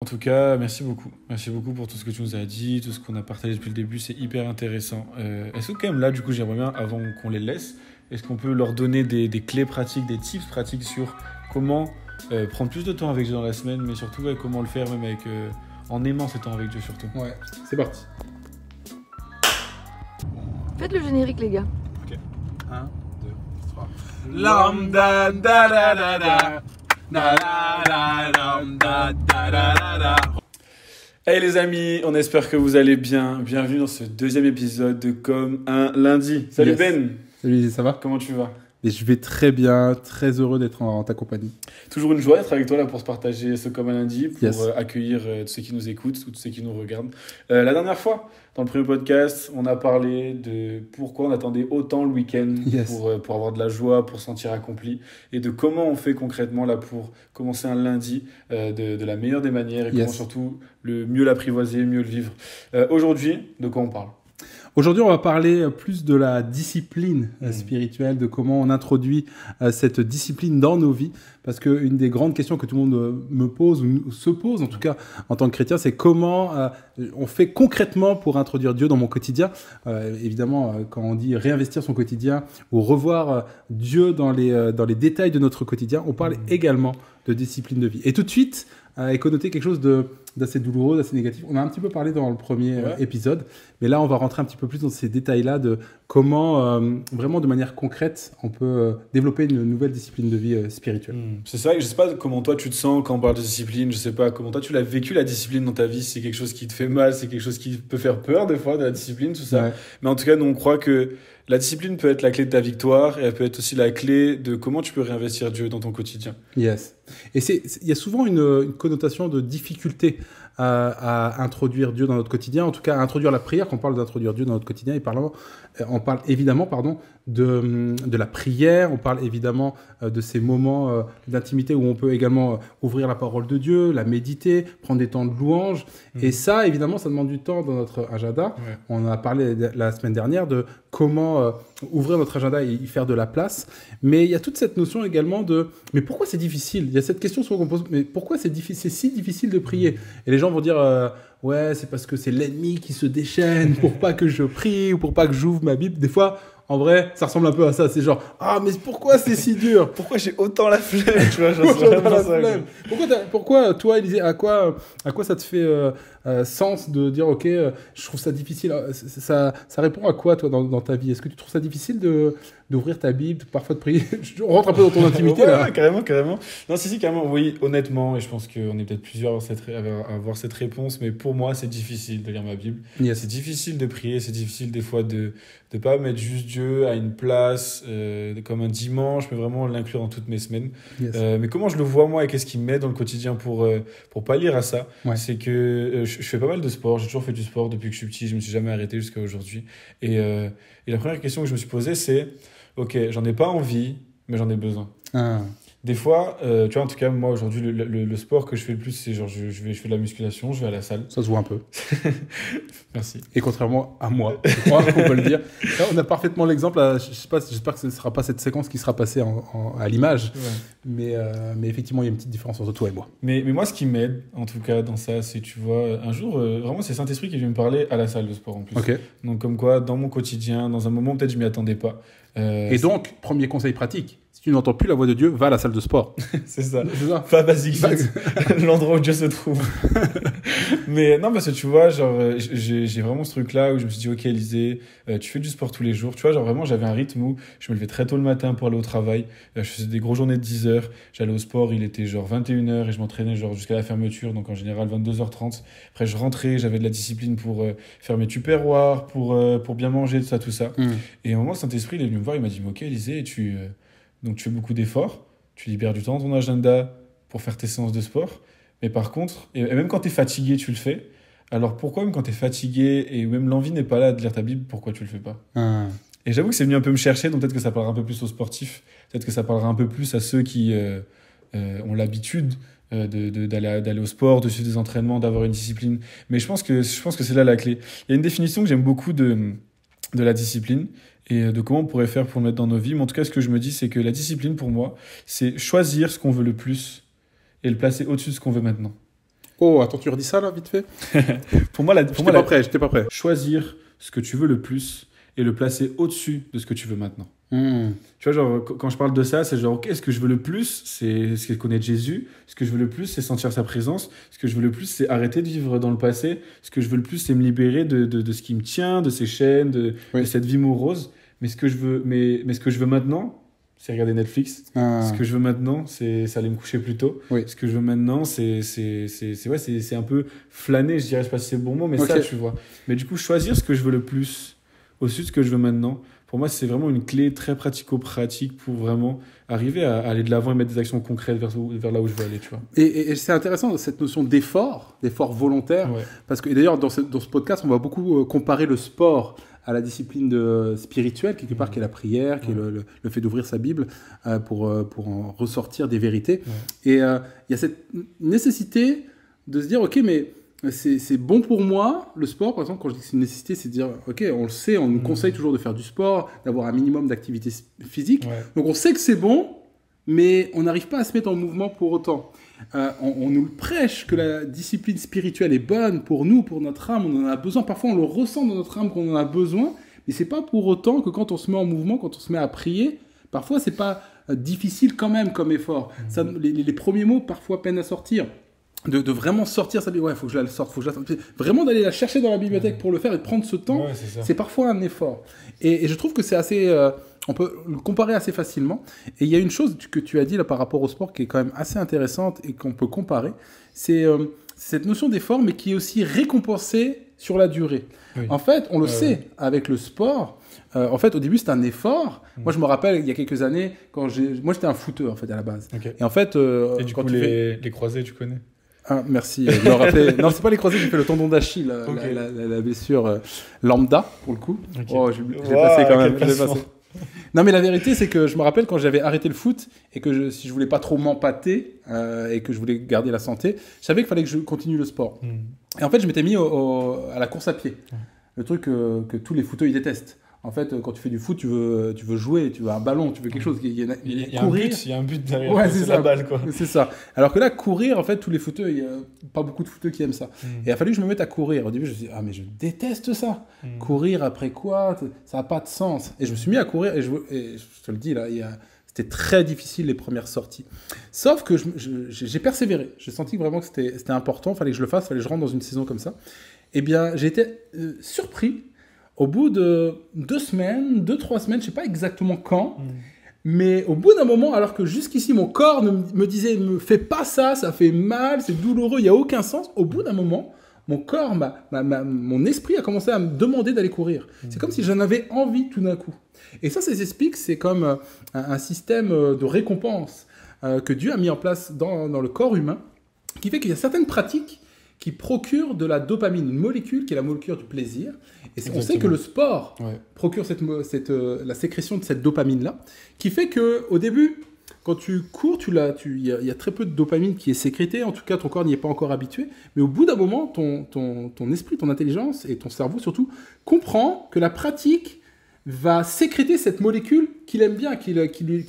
En tout cas, merci beaucoup. Merci beaucoup pour tout ce que tu nous as dit, tout ce qu'on a partagé depuis le début. C'est hyper intéressant. Est-ce que quand même là, du coup, j'aimerais bien, avant qu'on les laisse, est-ce qu'on peut leur donner des clés pratiques, des tips pratiques sur comment prendre plus de temps avec Dieu dans la semaine, mais surtout comment le faire même avec, en aimant ce temps avec Dieu surtout. Ouais, c'est parti. Faites le générique, les gars. Ok. 1, 2, 3. Lambda da da da da. Da da da dam, da da da da da. Hey les amis, on espère que vous allez bien. Bienvenue dans ce deuxième épisode de Comme un lundi. Salut Yes. Ben, Salut, ça va? comment tu vas? Et je vais très bien, très heureux d'être en ta compagnie. Toujours une joie d'être avec toi là pour se partager ce Comme un lundi, pour Yes. accueillir tous ceux qui nous écoutent, tous ceux qui nous regardent. La dernière fois, dans le premier podcast, on a parlé de pourquoi on attendait autant le week-end Yes. pour avoir de la joie, pour se sentir accompli, et de comment on fait concrètement là pour commencer un lundi de la meilleure des manières, et Yes. comment surtout le mieux l'apprivoiser, mieux le vivre. Aujourd'hui, de quoi on parle? Aujourd'hui, on va parler plus de la discipline spirituelle, de comment on introduit cette discipline dans nos vies. Parce qu'une des grandes questions que tout le monde me pose, ou se pose en tout cas en tant que chrétien, c'est comment on fait concrètement pour introduire Dieu dans mon quotidien. Évidemment, quand on dit réinvestir son quotidien ou revoir Dieu dans les détails de notre quotidien, on parle également de discipline de vie. Et tout de suite, est connoté quelque chose d'assez douloureux, d'assez négatif. On a un petit peu parlé dans le premier épisode, mais là, on va rentrer un petit peu plus dans ces détails-là de comment, vraiment de manière concrète, on peut développer une nouvelle discipline de vie spirituelle. C'est ça, je sais pas comment toi tu te sens quand on parle de discipline, je sais pas comment toi tu l'as vécu la discipline dans ta vie, si c'est quelque chose qui te fait mal, c'est quelque chose qui peut faire peur des fois de la discipline, tout ça. Ouais. Mais en tout cas, nous on croit que la discipline peut être la clé de ta victoire et elle peut être aussi la clé de comment tu peux réinvestir Dieu dans ton quotidien. Yes. Et il y a souvent une connotation de difficulté à introduire Dieu dans notre quotidien, en tout cas à introduire la prière, quand on parle d'introduire Dieu dans notre quotidien, et on parle évidemment de la prière, on parle évidemment de ces moments d'intimité où on peut également ouvrir la parole de Dieu, la méditer, prendre des temps de louange, et ça évidemment ça demande du temps dans notre agenda. Ouais. On a parlé la semaine dernière de comment ouvrir notre agenda et y faire de la place, mais il y a toute cette notion également mais pourquoi c'est difficile? Il y a cette question souvent qu'on pose, mais pourquoi c'est si difficile de prier? Et les gens vont dire ouais, c'est parce que c'est l'ennemi qui se déchaîne pour pas que je prie ou pour pas que j'ouvre ma Bible. Des fois, en vrai, ça ressemble un peu à ça. C'est genre, ah, mais pourquoi c'est si dur? Pourquoi j'ai autant la flemme, tu vois, Pourquoi c'est j'ai vraiment la ça, flemme? Pourquoi toi, Élisée, à quoi ça te fait sens de dire, ok, je trouve ça difficile. Ça répond à quoi, toi, dans ta vie? Est-ce que tu trouves ça difficile d'ouvrir ta Bible, parfois de prier? On rentre un peu dans ton intimité, là. Ouais, carrément, carrément. Non, si, carrément, oui, honnêtement, et je pense qu'on est peut-être plusieurs à avoir cette réponse, mais pour moi, c'est difficile de lire ma Bible. Yes. C'est difficile de prier, c'est difficile des fois de pas mettre juste Dieu à une place comme un dimanche, mais vraiment l'inclure dans toutes mes semaines. Yes. Mais comment je le vois moi et qu'est-ce qui m'aide dans le quotidien pour pallier à ça, Ouais. c'est que je fais pas mal de sport, j'ai toujours fait du sport depuis que je suis petit, je me suis jamais arrêté jusqu'à aujourd'hui. Et la première question que je me suis posée, c'est ok, j'en ai pas envie, mais j'en ai besoin. Ah. Des fois, tu vois, en tout cas, moi aujourd'hui, le sport que je fais le plus, c'est genre je fais de la musculation, je vais à la salle. Ça se voit un peu. Merci. Et contrairement à moi, je crois, on peut le dire. Là, on a parfaitement l'exemple. Je sais pas, j'espère que ce ne sera pas cette séquence qui sera passée à l'image. Ouais. Mais effectivement, il y a une petite différence entre toi et moi. Mais moi, ce qui m'aide, en tout cas, dans ça, c'est, tu vois, un jour, vraiment, c'est Saint-Esprit qui vient me parler à la salle de sport en plus. Ok. Donc, comme quoi, dans mon quotidien, dans un moment, peut-être je m'y attendais pas. Et donc, premier conseil pratique, si tu n'entends plus la voix de Dieu, va à la salle de sport. c'est ça. C'est ça. Pas Basic Fit, l'endroit où Dieu se trouve. Mais non, parce que tu vois, genre, j'ai vraiment ce truc-là où je me suis dit, ok, Élisée, tu fais du sport tous les jours. Tu vois, genre vraiment, j'avais un rythme où je me levais très tôt le matin pour aller au travail. Je faisais des grosses journées de 10 heures. J'allais au sport, il était genre 21h et je m'entraînais genre jusqu'à la fermeture, donc en général 22h30. Après, je rentrais, j'avais de la discipline pour faire mes tupperwares, pour bien manger, tout ça. Et à un moment, le Saint-Esprit, il est venu me voir, il m'a dit, ok, Élisée, donc tu fais beaucoup d'efforts, tu libères du temps dans ton agenda pour faire tes séances de sport, mais par contre, et même quand tu es fatigué, tu le fais. Alors pourquoi même quand tu es fatigué et même l'envie n'est pas là de lire ta Bible, pourquoi tu le fais pas? Et j'avoue que c'est venu un peu me chercher, donc peut-être que ça parlera un peu plus aux sportifs, peut-être que ça parlera un peu plus à ceux qui ont l'habitude d'aller au sport, de suivre des entraînements, d'avoir une discipline. Mais je pense que c'est là la clé. Il y a une définition que j'aime beaucoup de la discipline et de comment on pourrait faire pour le mettre dans nos vies. Mais en tout cas, ce que je me dis, c'est que la discipline, pour moi, c'est choisir ce qu'on veut le plus et le placer au-dessus de ce qu'on veut maintenant. Oh, attends, tu redis ça là, vite fait. Pour moi, J'étais pas prêt. choisir ce que tu veux le plus et le placer au-dessus de ce que tu veux maintenant. Tu vois, genre, quand je parle de ça, c'est genre, ok, ce que je veux le plus, c'est connaître Jésus. Ce que je veux le plus, c'est sentir sa présence. Ce que je veux le plus, c'est arrêter de vivre dans le passé. Ce que je veux le plus, c'est me libérer de ce qui me tient, de ces chaînes, de cette vie morose. Mais ce que je veux maintenant, c'est regarder Netflix. Ce que je veux maintenant, c'est aller me coucher plus tôt. Ce que je veux maintenant, c'est un peu flâner, je dirais, je sais pas si c'est le bon mot, mais ça, tu vois. Mais du coup, choisir ce que je veux le plus au-dessus de ce que je veux maintenant, pour moi, c'est vraiment une clé très pratico-pratique pour vraiment arriver à aller de l'avant et mettre des actions concrètes vers là où je veux aller, tu vois. Et c'est intéressant, cette notion d'effort volontaire, parce que et d'ailleurs, dans ce podcast, on va beaucoup comparer le sport à la discipline spirituelle, quelque part, qui est la prière, qui est le fait d'ouvrir sa Bible pour en ressortir des vérités. Et il y a cette nécessité de se dire, ok, mais c'est bon pour moi, le sport, par exemple, quand je dis que c'est une nécessité, c'est de dire, ok, on le sait, on nous conseille toujours de faire du sport, d'avoir un minimum d'activité physique. Donc on sait que c'est bon, mais on n'arrive pas à se mettre en mouvement pour autant. On nous le prêche que la discipline spirituelle est bonne pour nous, pour notre âme, on en a besoin. Parfois, on le ressent dans notre âme qu'on en a besoin, mais c'est pas pour autant que quand on se met en mouvement, quand on se met à prier, parfois, c'est pas difficile quand même comme effort. Ça, les premiers mots, parfois, peinent à sortir. De vraiment sortir sa Bible, faut que je la sorte, vraiment d'aller la chercher dans la bibliothèque pour le faire et de prendre ce temps, c'est parfois un effort. Et je trouve que c'est assez, on peut le comparer assez facilement. Et il y a une chose que tu as dit là par rapport au sport qui est quand même assez intéressante et qu'on peut comparer, c'est cette notion d'effort, mais qui est aussi récompensée sur la durée. En fait, on le sait avec le sport. En fait, au début, c'était un effort. Moi, je me rappelle, il y a quelques années, moi, j'étais un footeur en fait à la base. Et en fait, et du coup, les croisés, tu connais? Ah, merci de me rappeler. Non, c'est pas les croisés, j'ai fait le tendon d'Achille, la blessure lambda, pour le coup. Oh, je l'ai passé quand même. Non, mais la vérité, c'est que je me rappelle quand j'avais arrêté le foot et que si je voulais pas trop m'empâter et que je voulais garder la santé, je savais qu'il fallait que je continue le sport. Et en fait, je m'étais mis à la course à pied. Le truc que tous les footeux, ils détestent. En fait, quand tu fais du foot, tu veux jouer, tu veux un ballon, tu veux quelque chose. Il y a un but derrière. Ouais, c'est la balle, quoi. C'est ça. Alors que là, courir, en fait, tous les footeux, il n'y a pas beaucoup de footeux qui aiment ça. Et il a fallu que je me mette à courir. Au début, je me suis dit, ah, mais je déteste ça. Courir après quoi? Ça n'a pas de sens. Et je me suis mis à courir et je te le dis, là, c'était très difficile les premières sorties. Sauf que j'ai persévéré. J'ai senti vraiment que c'était important. Il fallait que je le fasse, il fallait que je rentre dans une saison comme ça. Eh bien, j'ai été surpris. Au bout de 2 semaines, 2-3 semaines, je ne sais pas exactement quand, mais au bout d'un moment, alors que jusqu'ici, mon corps me disait « ne fais pas ça, ça fait mal, c'est douloureux, il n'y a aucun sens », au bout d'un moment, mon corps, mon esprit a commencé à me demander d'aller courir. C'est comme si j'en avais envie tout d'un coup. Et ça s'explique, c'est comme un système de récompense que Dieu a mis en place dans le corps humain, qui fait qu'il y a certaines pratiques qui procure de la dopamine, une molécule qui est la molécule du plaisir. Et on sait que le sport procure la sécrétion de cette dopamine-là, qui fait qu'au début, quand tu cours, il y a très peu de dopamine qui est sécrétée, en tout cas ton corps n'y est pas encore habitué, mais au bout d'un moment, ton esprit, ton intelligence et ton cerveau surtout comprend que la pratique va sécréter cette molécule qu'il aime bien, qui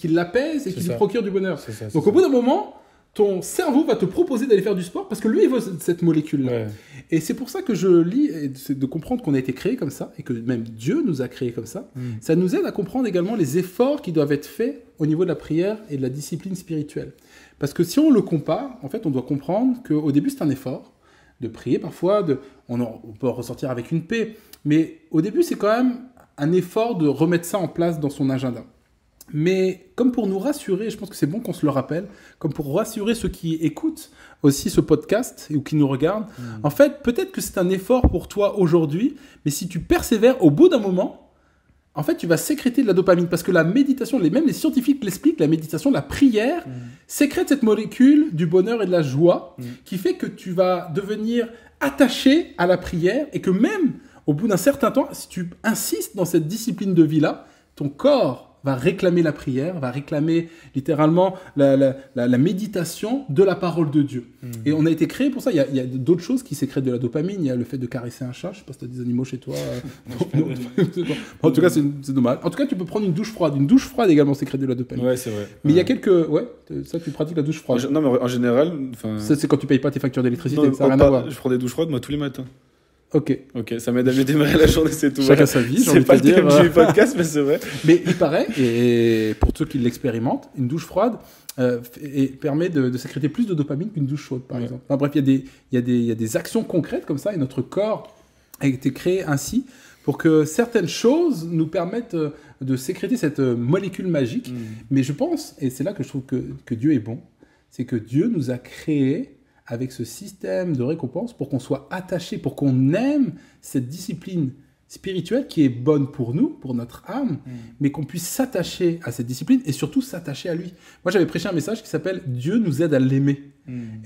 l'apaise et qui lui procure du bonheur. Donc au bout d'un moment, ton cerveau va te proposer d'aller faire du sport parce que lui, il veut cette molécule-là. Et c'est pour ça que je lis, et c'est de comprendre qu'on a été créé comme ça, et que même Dieu nous a créés comme ça. Ça nous aide à comprendre également les efforts qui doivent être faits au niveau de la prière et de la discipline spirituelle. Parce que si on le compare, en fait, on doit comprendre qu'au début, c'est un effort de prier parfois, on peut ressortir avec une paix, mais au début, c'est quand même un effort de remettre ça en place dans son agenda. Mais comme pour nous rassurer, je pense que c'est bon qu'on se le rappelle, comme pour rassurer ceux qui écoutent aussi ce podcast ou qui nous regardent, en fait, peut-être que c'est un effort pour toi aujourd'hui, mais si tu persévères, au bout d'un moment, en fait, tu vas sécréter de la dopamine. Parce que la méditation, même les scientifiques l'expliquent, la méditation, la prière, sécrète cette molécule du bonheur et de la joie, qui fait que tu vas devenir attaché à la prière et que même au bout d'un certain temps, si tu insistes dans cette discipline de vie-là, ton corps va réclamer la prière, va réclamer littéralement la méditation de la parole de Dieu. Et on a été créé pour ça. Il y a d'autres choses qui sécrètent de la dopamine. Il y a le fait de caresser un chat. Je sais pas si tu as des animaux chez toi. Non. En tout cas, c'est dommage. En tout cas, tu peux prendre une douche froide. Une douche froide également sécrète de la dopamine. Ouais, c'est vrai. Mais il y a quelques... Ouais, ça, tu pratiques la douche froide. Non, mais en général... Ça, c'est quand tu payes pas tes factures d'électricité. Non, Ça n'a rien à voir. je prends des douches froides, moi, tous les matins. Ok, ça m'aide à mieux démarrer la journée, c'est tout. chacun sa vie, j'ai envie C'est de pas te le dire. thème du podcast, mais c'est vrai. Mais il paraît, et pour ceux qui l'expérimentent, une douche froide permet de sécréter plus de dopamine qu'une douche chaude, par exemple. Enfin, bref, il y a des actions concrètes comme ça, et notre corps a été créé ainsi pour que certaines choses nous permettent de sécréter cette molécule magique. Mais je pense, et c'est là que je trouve que Dieu est bon, c'est que Dieu nous a créés avec ce système de récompense pour qu'on soit attaché, pour qu'on aime cette discipline spirituelle qui est bonne pour nous, pour notre âme, mais qu'on puisse s'attacher à cette discipline et surtout s'attacher à lui. Moi, j'avais prêché un message qui s'appelle « Dieu nous aide à l'aimer ».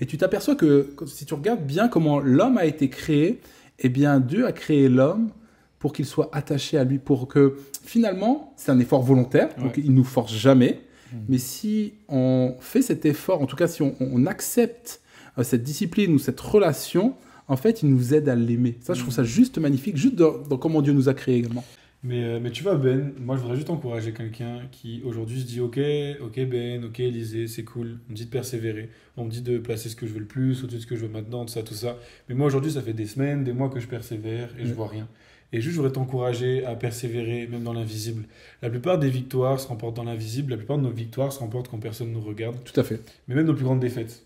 Et tu t'aperçois que si tu regardes bien comment l'homme a été créé, eh bien, Dieu a créé l'homme pour qu'il soit attaché à lui, pour que finalement, c'est un effort volontaire, donc il ne nous force jamais, mais si on fait cet effort, en tout cas si on accepte cette discipline ou cette relation, en fait, il nous aide à l'aimer. Ça, je trouve ça juste magnifique, juste dans comment Dieu nous a créés également. Mais tu vois, Ben, moi, je voudrais juste encourager quelqu'un qui, aujourd'hui, se dit « Ok, Ben, ok, Élisée, c'est cool. On me dit de persévérer. On me dit de placer ce que je veux le plus, au-dessus de ce que je veux maintenant, tout ça. Mais moi, aujourd'hui, ça fait des semaines, des mois que je persévère et je vois rien. Et juste, je voudrais t'encourager à persévérer, même dans l'invisible. La plupart des victoires se remportent dans l'invisible. La plupart de nos victoires se remportent quand personne ne nous regarde. Tout à fait. Mais même nos plus grandes défaites.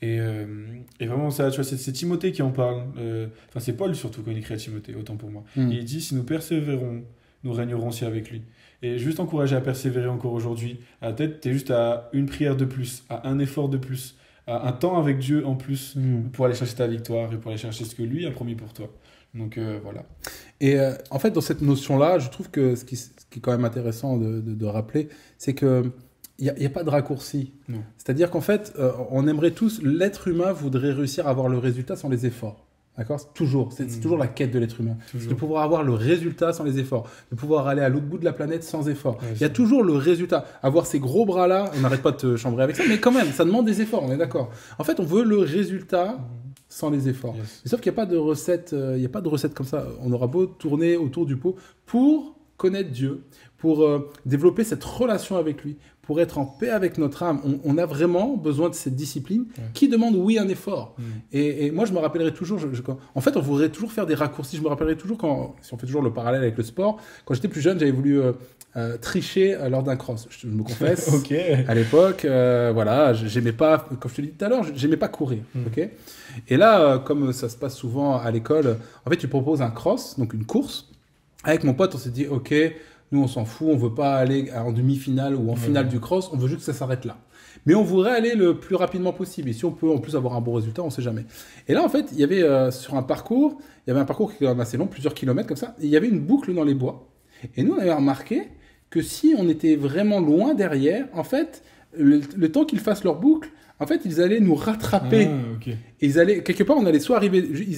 Et vraiment, ça, tu vois, c'est Timothée qui en parle. Enfin, c'est Paul surtout quand il écrit à Timothée, autant pour moi. Et il dit, si nous persévérons, nous régnerons aussi avec lui. Et juste encourager à persévérer encore aujourd'hui. Peut-être, tu es juste à une prière de plus, à un effort de plus, à un temps avec Dieu en plus pour aller chercher ta victoire et pour aller chercher ce que lui a promis pour toi. Donc voilà. Et en fait, dans cette notion-là, je trouve que ce qui est quand même intéressant de rappeler, c'est que il n'y a pas de raccourci. Non. C'est-à-dire qu'en fait, on aimerait tous, l'être humain voudrait réussir à avoir le résultat sans les efforts. D'accord ? C'est toujours la quête de l'être humain. C'est de pouvoir avoir le résultat sans les efforts. De pouvoir aller à l'autre bout de la planète sans effort. Il y a toujours le résultat. Avoir ces gros bras-là, on n'arrête pas de te chambrer avec ça, mais quand même, ça demande des efforts, on est d'accord. En fait, on veut le résultat sans les efforts. Sauf qu'il n'y a pas de recette, comme ça. On aura beau tourner autour du pot pour connaître Dieu, pour développer cette relation avec lui, pour être en paix avec notre âme. On a vraiment besoin de cette discipline qui demande, oui, un effort. Et moi, je me rappellerai toujours, en fait, on voudrait toujours faire des raccourcis. Je me rappellerai toujours, si on fait toujours le parallèle avec le sport, quand j'étais plus jeune, j'avais voulu tricher lors d'un cross. Je me confesse. À l'époque, voilà, j'aimais pas, comme je te l'ai dit tout à l'heure, j'aimais pas courir. Et là, comme ça se passe souvent à l'école, en fait, tu proposes un cross, donc une course. Avec mon pote, on s'est dit, ok, nous, on s'en fout, on veut pas aller en demi-finale ou en finale du cross, on veut juste que ça s'arrête là. Mais on voudrait aller le plus rapidement possible. Et si on peut en plus avoir un bon résultat, on sait jamais. Et là, en fait, il y avait sur un parcours, qui est quand même assez long, plusieurs kilomètres comme ça, et il y avait une boucle dans les bois. Et nous, on avait remarqué que si on était vraiment loin derrière, en fait, le temps qu'ils fassent leur boucle, en fait, ils allaient nous rattraper. Et quelque part, ils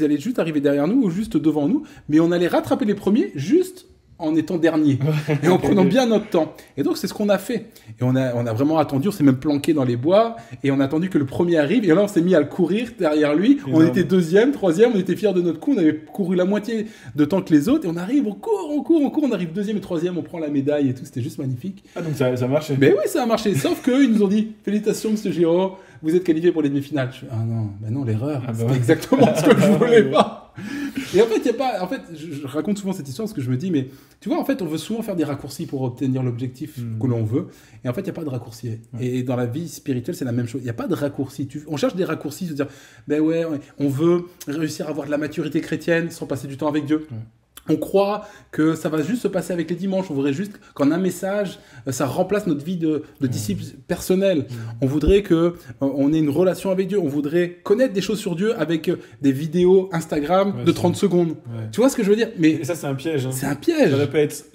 allaient juste arriver derrière nous ou juste devant nous, mais on allait rattraper les premiers juste en étant dernier et en prenant bien notre temps. Et donc, c'est ce qu'on a fait. Et on a vraiment attendu, on s'est même planqué dans les bois et on a attendu que le premier arrive. Et là, on s'est mis à le courir derrière lui. On était deuxième, troisième, on était fiers de notre coup. On avait couru la moitié de temps que les autres et on arrive, on court, on arrive deuxième et troisième, on prend la médaille et tout. C'était juste magnifique. Ah, donc ça a marché. Mais oui, ça a marché. Sauf qu'eux, ils nous ont dit, félicitations, monsieur Giraud, vous êtes qualifié pour les demi-finales. Ah non, l'erreur. C'était exactement ce que je voulais pas. Et en fait, je raconte souvent cette histoire parce que je me dis, mais tu vois, en fait, on veut souvent faire des raccourcis pour obtenir l'objectif que l'on veut. Et en fait, il n'y a pas de raccourci. Et dans la vie spirituelle, c'est la même chose. Il n'y a pas de raccourci. On cherche des raccourcis, se dire, ben ouais, on veut réussir à avoir de la maturité chrétienne sans passer du temps avec Dieu. On croit que ça va juste se passer avec les dimanches. On voudrait juste qu'en un message, ça remplace notre vie de disciple personnel. On voudrait qu'on ait une relation avec Dieu. On voudrait connaître des choses sur Dieu avec des vidéos Instagram de 30 secondes. Tu vois ce que je veux dire ? Mais et ça, c'est un piège. C'est un piège. Je répète,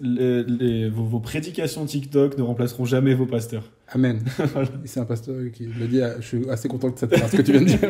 vos prédications TikTok ne remplaceront jamais vos pasteurs. Amen. C'est un pasteur qui le dit. Je suis assez content de ce que tu viens de dire.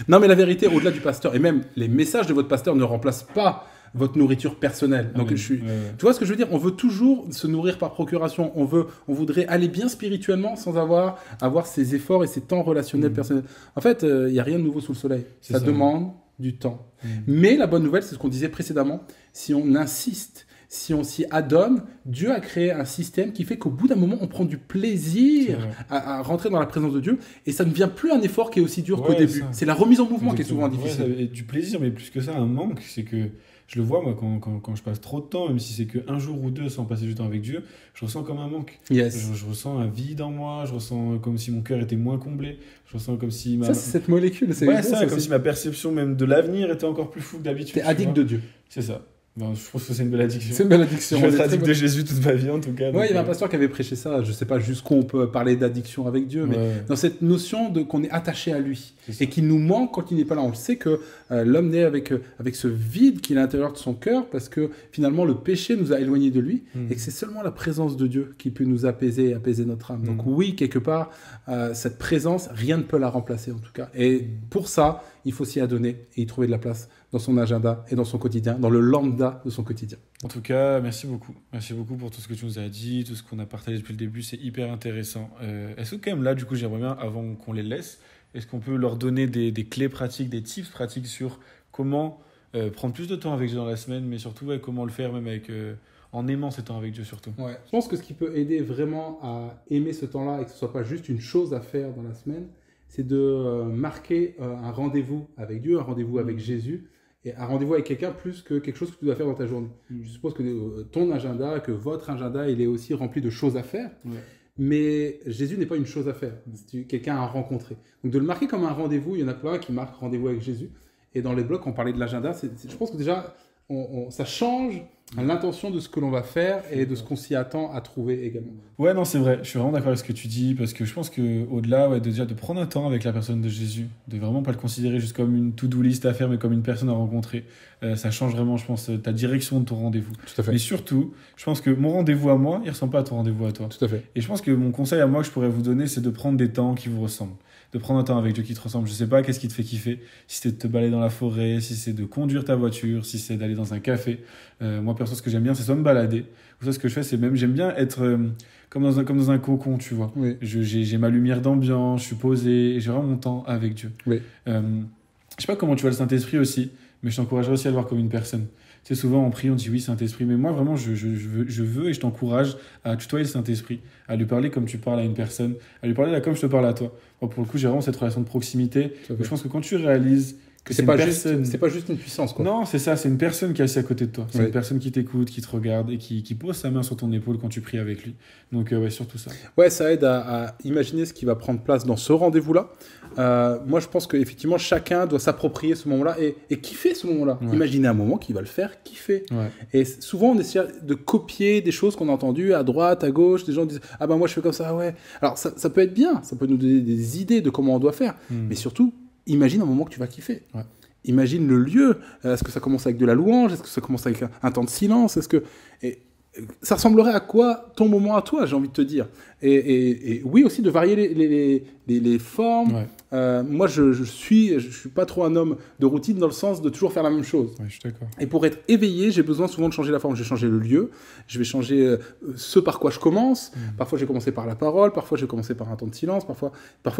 Non, mais la vérité, au-delà du pasteur, et même les messages de votre pasteur ne remplacent pas votre nourriture personnelle. Donc, Amen. je suis... Ouais, ouais. Tu vois ce que je veux dire? On veut toujours se nourrir par procuration. On voudrait aller bien spirituellement sans avoir ces efforts et ces temps relationnels personnels. En fait, il n'y a rien de nouveau sous le soleil. C'est Ça ça. demande du temps. Mais la bonne nouvelle, c'est ce qu'on disait précédemment. Si on insiste, si on s'y adonne, Dieu a créé un système qui fait qu'au bout d'un moment, on prend du C'est plaisir vrai. à rentrer dans la présence de Dieu. Et ça ne vient plus un effort qui est aussi dur qu'au Ouais, début. ça. C'est la remise en mouvement qui est souvent Exactement. difficile. Ouais, ça- et du plaisir, mais plus que ça, un manque, c'est que je le vois, moi, quand je passe trop de temps, même si c'est qu'un jour ou deux sans passer du temps avec Dieu, je ressens comme un manque. Yes. Je ressens un vide en moi, je ressens comme si mon cœur était moins comblé, je ressens comme si ma... Ça, c'est cette molécule. C'est Ouais, bon, ça, comme aussi. si ma perception même de l'avenir était encore plus floue que d'habitude. T'es tu addict vois. de Dieu. C'est ça. Ben, je pense que c'est une belle addiction. C'est une belle addiction. Je vais On est être très addict bon. de Jésus toute ma vie, en tout cas. Ouais, donc, il y avait un pasteur qui avait prêché ça. Je sais pas jusqu'où on peut parler d'addiction avec Dieu, mais ouais, dans cette notion de qu'on est attaché à lui c'est ça. et qu'il nous manque quand il n'est pas là. On le sait que l'homme naît avec ce vide qu'il a à l'intérieur de son cœur parce que finalement le péché nous a éloignés de lui et que c'est seulement la présence de Dieu qui peut nous apaiser et apaiser notre âme. Donc oui, quelque part, cette présence, rien ne peut la remplacer en tout cas. Et pour ça, il faut s'y adonner et y trouver de la place dans son agenda et dans son quotidien, dans le lambda de son quotidien. En tout cas, merci beaucoup. Merci beaucoup pour tout ce que tu nous as dit, tout ce qu'on a partagé depuis le début. C'est hyper intéressant. Est-ce que quand même là, du coup, j'aimerais bien, avant qu'on les laisse, est-ce qu'on peut leur donner des clés pratiques, des tips pratiques sur comment prendre plus de temps avec Dieu dans la semaine, mais surtout comment le faire même avec, en aimant ce temps avec Dieu surtout. Ouais. Je pense que ce qui peut aider vraiment à aimer ce temps-là et que ce ne soit pas juste une chose à faire dans la semaine, c'est de marquer un rendez-vous avec Dieu, un rendez-vous avec Jésus, et un rendez-vous avec quelqu'un plus que quelque chose que tu dois faire dans ta journée. Je suppose que ton agenda, que votre agenda, il est aussi rempli de choses à faire, Ouais. mais Jésus n'est pas une chose à faire, c'est quelqu'un à rencontrer. Donc de le marquer comme un rendez-vous, il y en a plein qui marquent rendez-vous avec Jésus, et dans les blocs, on parlait de l'agenda, je pense que déjà, ça change l'intention de ce que l'on va faire et de ce qu'on s'y attend à trouver également. Ouais, non, c'est vrai. Je suis vraiment d'accord avec ce que tu dis parce que je pense que au-delà, ouais, déjà de prendre un temps avec la personne de Jésus, de vraiment pas le considérer juste comme une to-do list à faire, mais comme une personne à rencontrer, ça change vraiment, je pense, ta direction de ton rendez-vous. Tout à fait. Mais surtout, je pense que mon rendez-vous à moi, il ressemble pas à ton rendez-vous à toi. Tout à fait. Et je pense que mon conseil à moi que je pourrais vous donner, c'est de prendre des temps qui vous ressemblent. De prendre un temps avec Dieu qui te ressemble. Je sais pas qu'est-ce qui te fait kiffer. Si c'est de te balader dans la forêt, si c'est de conduire ta voiture, si c'est d'aller dans un café. Moi, perso, ce que j'aime bien, c'est soit me balader. Ou soit ce que je fais, c'est même, j'aime bien être comme dans un cocon, tu vois. Oui. J'ai ma lumière d'ambiance, je suis posé, et j'ai vraiment mon temps avec Dieu. Oui. Je sais pas comment tu vois le Saint-Esprit aussi, mais je t'encouragerais aussi à le voir comme une personne. Tu sais, souvent on prie, on dit oui, Saint-Esprit, mais moi vraiment, je veux et je t'encourage à tutoyer le Saint-Esprit, à lui parler comme tu parles à une personne, à lui parler là comme je te parle à toi. Moi, pour le coup, j'ai vraiment cette relation de proximité. Tout à fait. Je pense que quand tu réalises que C'est une pas personne... juste, c'est pas juste une puissance, quoi. Non, c'est ça, c'est une personne qui est assise à côté de toi. C'est Oui. une personne qui t'écoute, qui te regarde et qui pose sa main sur ton épaule quand tu pries avec lui. Donc, ouais, surtout ça. Ouais, ça aide à imaginer ce qui va prendre place dans ce rendez-vous-là. Moi, je pense qu'effectivement, chacun doit s'approprier ce moment-là et kiffer ce moment-là. Ouais. Imaginez un moment qui va le faire kiffer. Ouais. Et souvent, on essaie de copier des choses qu'on a entendues à droite, à gauche. Des gens disent « Ah ben moi, je fais comme ça, ouais. » Alors, ça peut être bien. Ça peut nous donner des idées de comment on doit faire. Mais surtout, imagine un moment que tu vas kiffer. Ouais. Imagine le lieu. Est-ce que ça commence avec de la louange? Est-ce que ça commence avec un temps de silence? Et ça ressemblerait à quoi ton moment à toi, j'ai envie de te dire. Et oui, aussi de varier les formes. Ouais. Moi, je suis pas trop un homme de routine dans le sens de toujours faire la même chose. Ouais, je suis d'accord. Et pour être éveillé, j'ai besoin souvent de changer la forme. Je vais changer le lieu, je vais changer ce par quoi je commence. Parfois, je vais commencer par la parole, parfois, je vais commencer par un temps de silence, parfois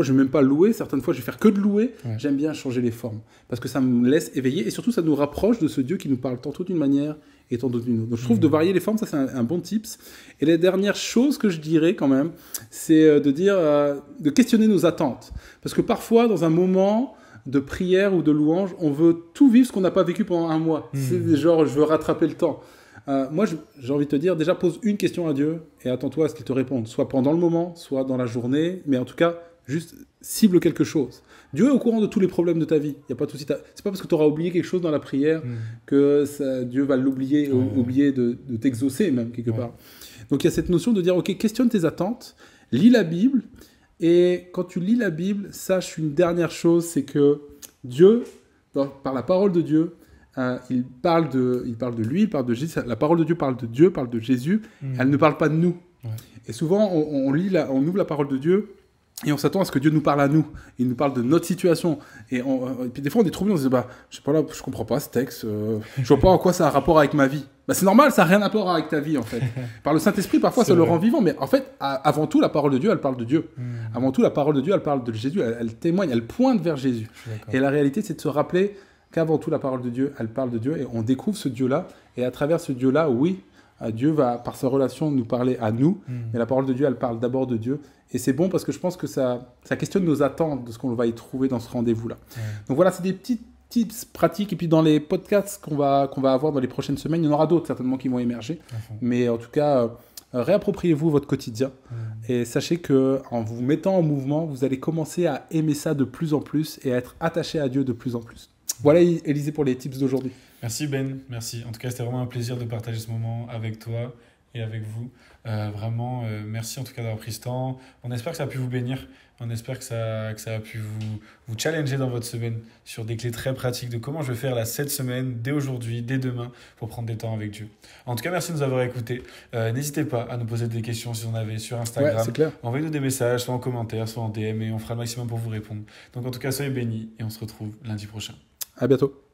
je vais même pas louer. Certaines fois, je vais faire que de louer. Ouais. J'aime bien changer les formes parce que ça me laisse éveiller et surtout, ça nous rapproche de ce Dieu qui nous parle tantôt d'une manière et tantôt d'une autre. Donc, je trouve de varier les formes, ça, c'est un bon tips. Et la dernière chose que je dirais quand même, c'est de dire, de questionner nos attentes. Parce que parfois, dans un moment de prière ou de louange, on veut tout vivre ce qu'on n'a pas vécu pendant un mois. C'est genre, je veux rattraper le temps. Moi, j'ai envie de te dire, déjà, pose une question à Dieu et attends-toi à ce qu'il te réponde. Soit pendant le moment, soit dans la journée, mais en tout cas, juste cible quelque chose. Dieu est au courant de tous les problèmes de ta vie. Il y a pas de souci. C'est pas parce que tu auras oublié quelque chose dans la prière que Dieu va l'oublier, oublier de t'exaucer même quelque part. Donc il y a cette notion de dire, ok, questionne tes attentes, lis la Bible, et quand tu lis la Bible, sache une dernière chose, c'est que Dieu, par la parole de Dieu, il parle de lui, il parle de Jésus. La parole de Dieu parle de Dieu, parle de Jésus. Elle ne parle pas de nous. Ouais. Et souvent, on ouvre la parole de Dieu Et on s'attend à ce que Dieu nous parle à nous. Il nous parle de notre situation. Et puis des fois, on est troublé, on se dit, je sais pas là, je comprends pas ce texte. Je vois pas en quoi ça a un rapport avec ma vie. C'est normal, ça n'a rien à voir avec ta vie, en fait. Par le Saint-Esprit, parfois, ça le rend vivant. Mais en fait, avant tout, la parole de Dieu, elle parle de Dieu. Avant tout, la parole de Dieu, elle parle de Jésus. Elle témoigne, elle pointe vers Jésus. Et la réalité, c'est de se rappeler qu'avant tout, la parole de Dieu, elle parle de Dieu. Et on découvre ce Dieu-là. Et à travers ce Dieu-là, oui, Dieu va, par sa relation, nous parler à nous. Mais la parole de Dieu, elle parle d'abord de Dieu. Et c'est bon parce que je pense que ça questionne nos attentes de ce qu'on va y trouver dans ce rendez-vous-là. Donc voilà, c'est des petits tips pratiques. Et puis dans les podcasts qu'on va avoir dans les prochaines semaines, il y en aura d'autres certainement qui vont émerger. Mais en tout cas, réappropriez-vous votre quotidien. Et sachez qu'en vous mettant en mouvement, vous allez commencer à aimer ça de plus en plus et à être attaché à Dieu de plus en plus. Voilà, Élisée, pour les tips d'aujourd'hui. Merci Ben, merci. En tout cas, c'était vraiment un plaisir de partager ce moment avec toi et avec vous. Vraiment, merci en tout cas d'avoir pris ce temps. On espère que ça a pu vous bénir. On espère que ça a pu vous challenger dans votre semaine sur des clés très pratiques de comment je vais faire là cette semaine, dès aujourd'hui, dès demain, pour prendre des temps avec Dieu. En tout cas, merci de nous avoir écoutés. N'hésitez pas à nous poser des questions si vous en avez sur Instagram. Ouais, c'est clair. Envoyez-nous des messages, soit en commentaire, soit en DM, et on fera le maximum pour vous répondre. Donc en tout cas, soyez bénis et on se retrouve lundi prochain. À bientôt.